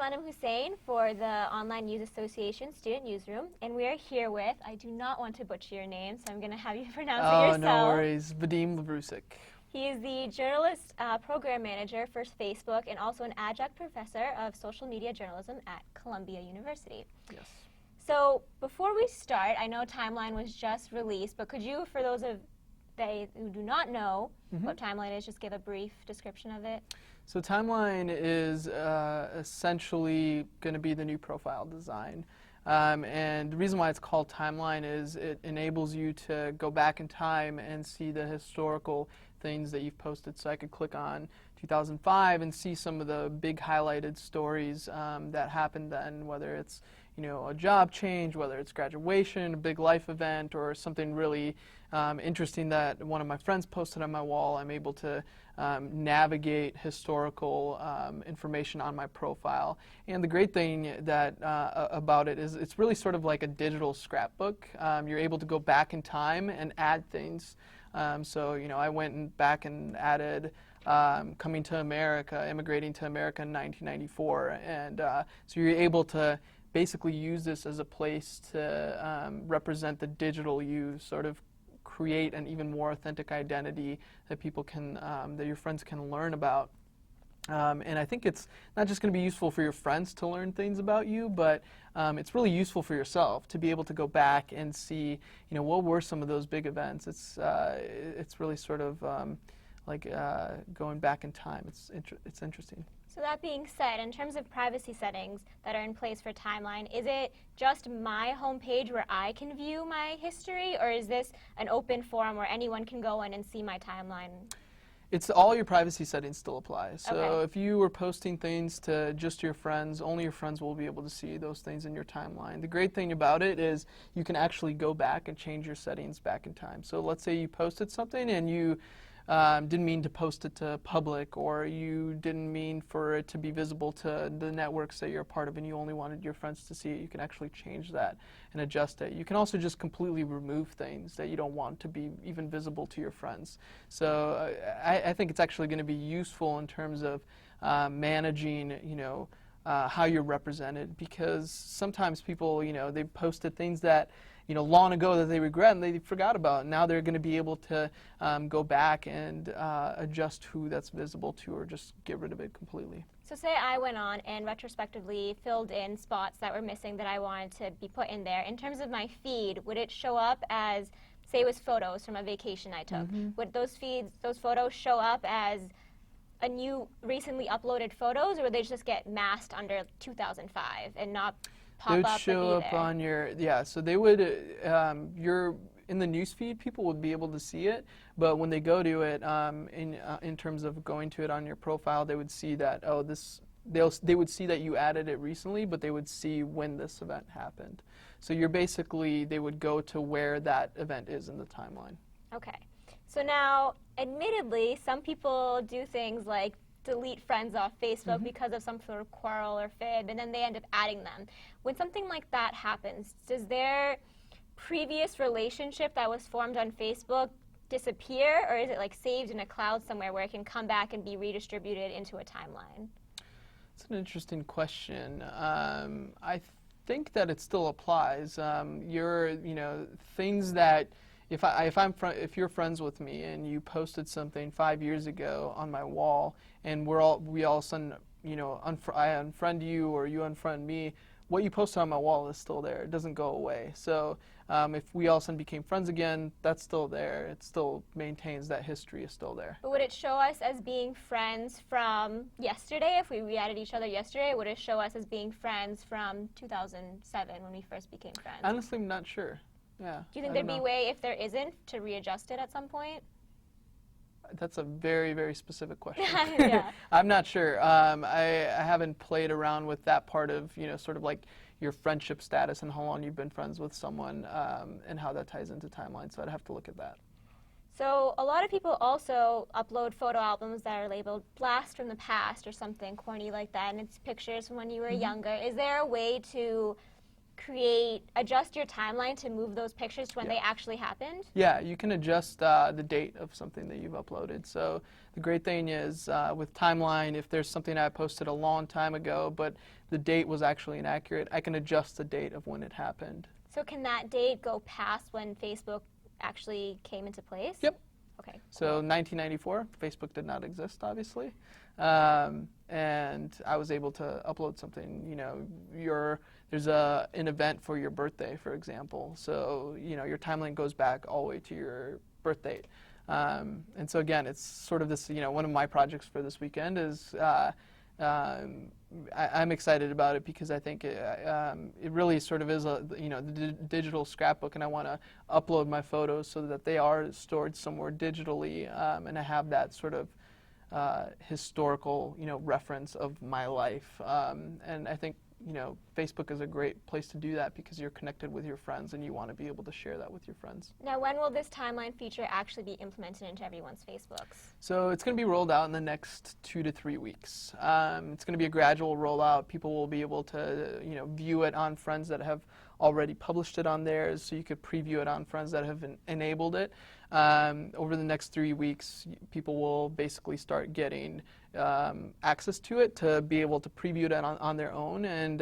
Vadim Hussein for the Online News Association Student Newsroom, and we are here with, I do not want to butcher your name, so I'm going to have you pronounce it yourself. Oh, no worries. Vadim Lavrusik. He is the journalist program manager for Facebook and also an adjunct professor of social media journalism at Columbia University. Yes. So before we start, I know Timeline was just released, but could you, for those of who do not know what Timeline is, just give a brief description of it? So Timeline is essentially going to be the new profile design. And the reason why it's called Timeline is it enables you to go back in time and see the historical things that you've posted. So I could click on 2005 and see some of the big highlighted stories that happened then, whether it's a job change, whether it's graduation, a big life event, or something really interesting that one of my friends posted on my wall. I'm able to navigate historical information on my profile. And the great thing that about it is it's really sort of like a digital scrapbook. You're able to go back in time and add things. So I went back and added coming to America, immigrating to America in 1994, and so you're able to basically use this as a place to represent the digital you, sort of create an even more authentic identity that people can, that your friends can learn about. And I think it's not just going to be useful for your friends to learn things about you, but it's really useful for yourself to be able to go back and see, what were some of those big events. It's really sort of like going back in time. It's interesting. So that being said, in terms of privacy settings that are in place for Timeline, is it just my homepage where I can view my history, or is this an open forum where anyone can go in and see my timeline? It's all your privacy settings still apply. So Okay. if you were posting things to just your friends, only your friends will be able to see those things in your timeline. The great thing about it is you can actually go back and change your settings back in time. So let's say you posted something and you didn't mean to post it to public, or you didn't mean for it to be visible to the networks that you're a part of and you only wanted your friends to see it. You can actually change that and adjust it. You can also just completely remove things that you don't want to be even visible to your friends. So I think it's actually going to be useful in terms of managing, how you're represented, because sometimes people, they posted things that long ago that they regret and they forgot about. Now they're going to be able to go back and adjust who that's visible to, or just get rid of it completely. So say I went on and retrospectively filled in spots that were missing that I wanted to be put in there. In terms of my feed, would it show up as, say it was photos from a vacation I took, would those photos show up as a new, recently uploaded photos, or would they just get masked under 2005 and not pop They would up show and be up there? on your, so they would, in the newsfeed, people would be able to see it, but when they go to it, in terms of going to it on your profile, they would see that, they would see that you added it recently, but they would see when this event happened. So they would go to where that event is in the timeline. Okay. So now, admittedly, some people do things like delete friends off Facebook because of some sort of quarrel or fib, and then they end up adding them. When something like that happens, does their previous relationship that was formed on Facebook disappear, or is it like saved in a cloud somewhere where it can come back and be redistributed into a timeline? That's an interesting question. I think that it still applies. Things that if you're friends with me and you posted something 5 years ago on my wall, and we all of a sudden, I unfriend you or you unfriend me, what you posted on my wall is still there. It doesn't go away. So if we all of a sudden became friends again, that's still there. It still maintains that history is still there. But would it show us as being friends from yesterday? If we re-added each other yesterday, would it show us as being friends from 2007 when we first became friends? Honestly, I'm not sure. Yeah. Do you think there'd be a way, if there isn't, to readjust it at some point? That's a very, very specific question. Yeah. I'm not sure. I haven't played around with that part of, sort of like your friendship status and how long you've been friends with someone, and how that ties into timeline, so I'd have to look at that. So a lot of people also upload photo albums that are labeled Blast from the Past or something corny like that, and it's pictures from when you were younger. Is there a way to adjust your timeline to move those pictures to when Yeah. they actually happened? Yeah, you can adjust the date of something that you've uploaded. So the great thing is with timeline, if there's something I posted a long time ago, but the date was actually inaccurate, I can adjust the date of when it happened. So can that date go past when Facebook actually came into place? Yep. Okay. So 1994, Facebook did not exist, obviously. And I was able to upload something, there's an event for your birthday, for example. So, your timeline goes back all the way to your birth date. And so again, it's sort of this, one of my projects for this weekend is I'm excited about it because I think it really sort of is the digital scrapbook, and I want to upload my photos so that they are stored somewhere digitally, and I have that sort of historical, reference of my life. And I think, Facebook is a great place to do that because you're connected with your friends and you want to be able to share that with your friends. Now, when will this timeline feature actually be implemented into everyone's Facebooks? So it's going to be rolled out in the next 2 to 3 weeks. It's going to be a gradual rollout. People will be able to, view it on friends that have already published it on theirs, so you could preview it on friends that have enabled it. Over the next 3 weeks, people will basically start getting access to it to be able to preview it on their own and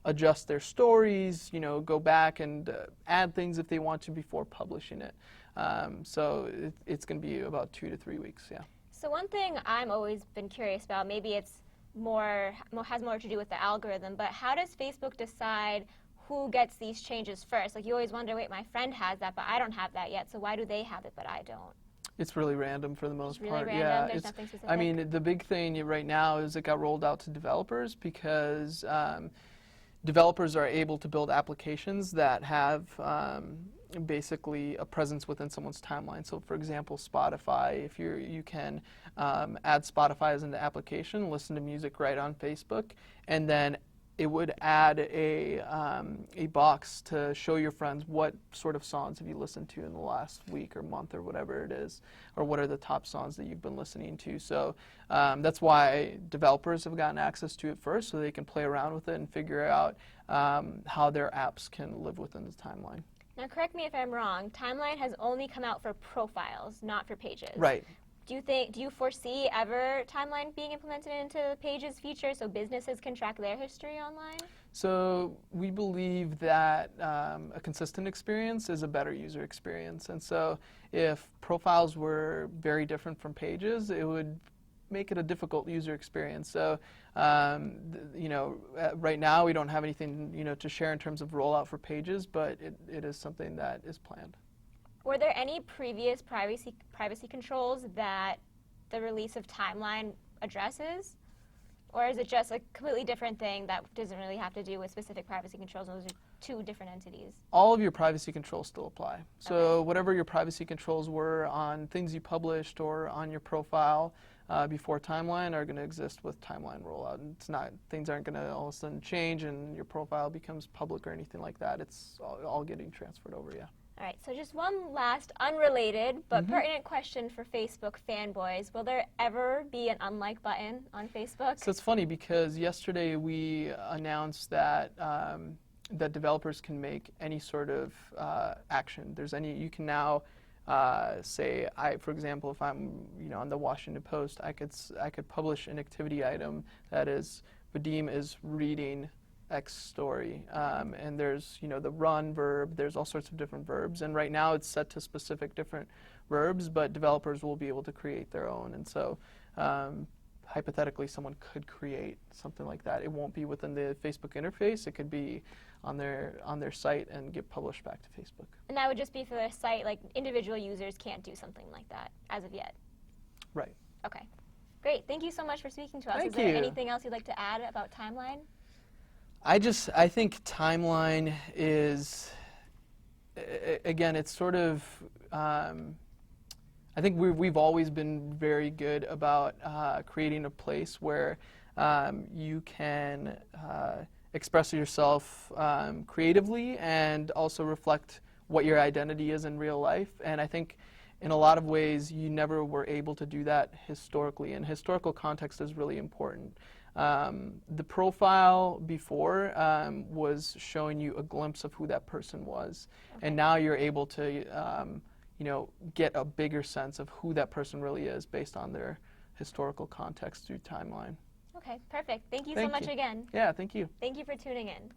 adjust their stories, go back and add things if they want to before publishing it. So it's going to be about 2 to 3 weeks, yeah. So one thing I'm always been curious about, maybe it's has more to do with the algorithm, but how does Facebook decide who gets these changes first? Like, you always wonder, wait, my friend has that, but I don't have that yet, so why do they have it, but I don't? It's really random for the most Really part. random? Yeah, There's nothing specific? I mean, the big thing right now is it got rolled out to developers because developers are able to build applications that have basically a presence within someone's timeline. So, for example, Spotify, if you can add Spotify as an application, listen to music right on Facebook, and then it would add a box to show your friends what sort of songs have you listened to in the last week or month or whatever it is, or what are the top songs that you've been listening to. So that's why developers have gotten access to it first, so they can play around with it and figure out how their apps can live within the timeline. Now, correct me if I'm wrong, Timeline has only come out for profiles, not for pages. Right. Do you foresee ever Timeline being implemented into the Pages feature so businesses can track their history online? So we believe that a consistent experience is a better user experience. And so if profiles were very different from pages, it would make it a difficult user experience. So, right now we don't have anything, to share in terms of rollout for pages, but it is something that is planned. Were there any previous privacy controls that the release of Timeline addresses? Or is it just a completely different thing that doesn't really have to do with specific privacy controls, and those are two different entities? All of your privacy controls still apply. So whatever your privacy controls were on things you published or on your profile before Timeline are going to exist with Timeline rollout. And things aren't going to all of a sudden change and your profile becomes public or anything like that. It's all getting transferred over, yeah. All right, so just one last unrelated but pertinent question for Facebook fanboys. Will there ever be an unlike button on Facebook? So it's funny because yesterday we announced that that developers can make any sort of action. You can now say, for example, if I'm on the Washington Post, I could publish an activity item that is Vadim is reading X story, and there's the run verb, there's all sorts of different verbs, and right now it's set to specific different verbs, but developers will be able to create their own, and so hypothetically someone could create something like that. It won't be within the Facebook interface, it could be on their site and get published back to Facebook. And that would just be for their site, like individual users can't do something like that as of yet? Right. Okay. Great, thank you so much for speaking to us. Thank Is there you. anything else you'd like to add about Timeline? I think Timeline is, again, it's sort of, I think we've always been very good about creating a place where you can express yourself creatively and also reflect what your identity is in real life. And I think in a lot of ways you never were able to do that historically, and historical context is really important. The profile before was showing you a glimpse of who that person was, and now you're able to, get a bigger sense of who that person really is based on their historical context through timeline. Okay, perfect. Thank you so Thank much you. again. Yeah, thank you. Thank you for tuning in.